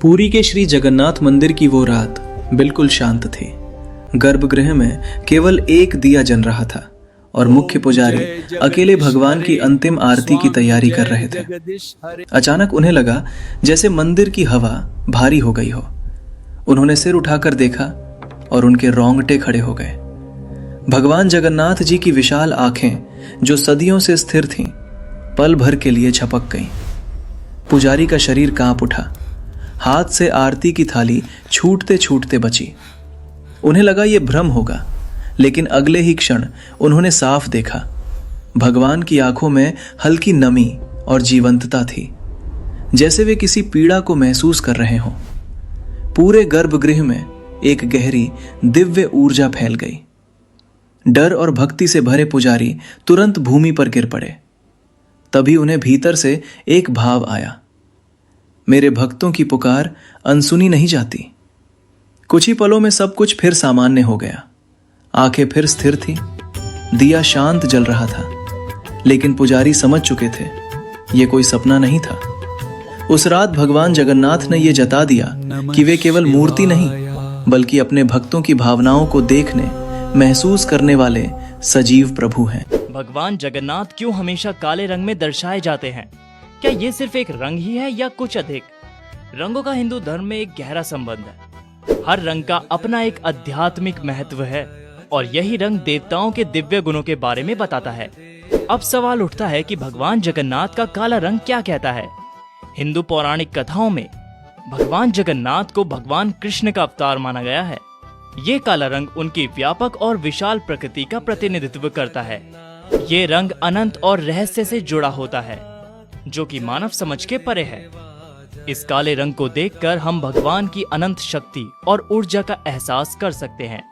पुरी के श्री जगन्नाथ मंदिर की वो रात बिल्कुल शांत थी। गर्भगृह में केवल एक दिया जल रहा था और मुख्य पुजारी अकेले भगवान की अंतिम आरती की तैयारी कर रहे थे। अचानक उन्हें लगा जैसे मंदिर की हवा भारी हो गई हो। उन्होंने सिर उठाकर देखा और उनके रोंगटे खड़े हो गए। भगवान जगन्नाथ जी की विशाल आंखें जो सदियों से स्थिर थीं, पल भर के लिए झपक गईं। पुजारी का शरीर कांप उठा। हाथ से आरती की थाली छूटते छूटते बची। उन्हें लगा यह भ्रम होगा, लेकिन अगले ही क्षण उन्होंने साफ देखा। भगवान की आंखों में हल्की नमी और जीवंतता थी, जैसे वे किसी पीड़ा को महसूस कर रहे हों। पूरे गर्भगृह में एक गहरी दिव्य ऊर्जा फैल गई। डर और भक्ति से भरे पुजारी तुरंत भूमि पर गिर पड़े। तभी उन्हें भीतर से एक भाव आया, मेरे भक्तों की पुकार अनसुनी नहीं जाती। कुछ ही पलों में सब कुछ फिर सामान्य हो गया। आंखें फिर स्थिर थी, दिया शांत जल रहा था, लेकिन पुजारी समझ चुके थे यह कोई सपना नहीं था। उस रात भगवान जगन्नाथ ने यह जता दिया कि वे केवल मूर्ति नहीं, बल्कि अपने भक्तों की भावनाओं को देखने, महसूस करने वाले सजीव प्रभु हैं। भगवान जगन्नाथ क्यों हमेशा काले रंग में दर्शाए जाते हैं? क्या ये सिर्फ एक रंग ही है या कुछ अधिक? रंगों का हिंदू धर्म में एक गहरा संबंध है। हर रंग का अपना एक आध्यात्मिक महत्व है और यही रंग देवताओं के दिव्य गुणों के बारे में बताता है। अब सवाल उठता है कि भगवान जगन्नाथ का काला रंग क्या कहता है? हिंदू पौराणिक कथाओं में भगवान जगन्नाथ को भगवान कृष्ण का अवतार माना गया है। ये काला रंग उनकी व्यापक और विशाल प्रकृति का प्रतिनिधित्व करता है। ये रंग अनंत और रहस्य से जुड़ा होता है, जो कि मानव समझ के परे है। इस काले रंग को देखकर हम भगवान की अनंत शक्ति और ऊर्जा का एहसास कर सकते हैं।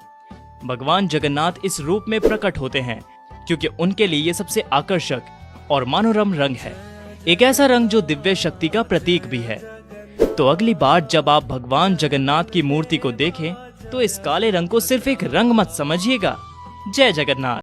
भगवान जगन्नाथ इस रूप में प्रकट होते हैं क्योंकि उनके लिए ये सबसे आकर्षक और मनोरम रंग है, एक ऐसा रंग जो दिव्य शक्ति का प्रतीक भी है। तो अगली बार जब आप भगवान जगन्नाथ की मूर्ति को देखें तो इस काले रंग को सिर्फ एक रंग मत समझिएगा। जय जगन्नाथ।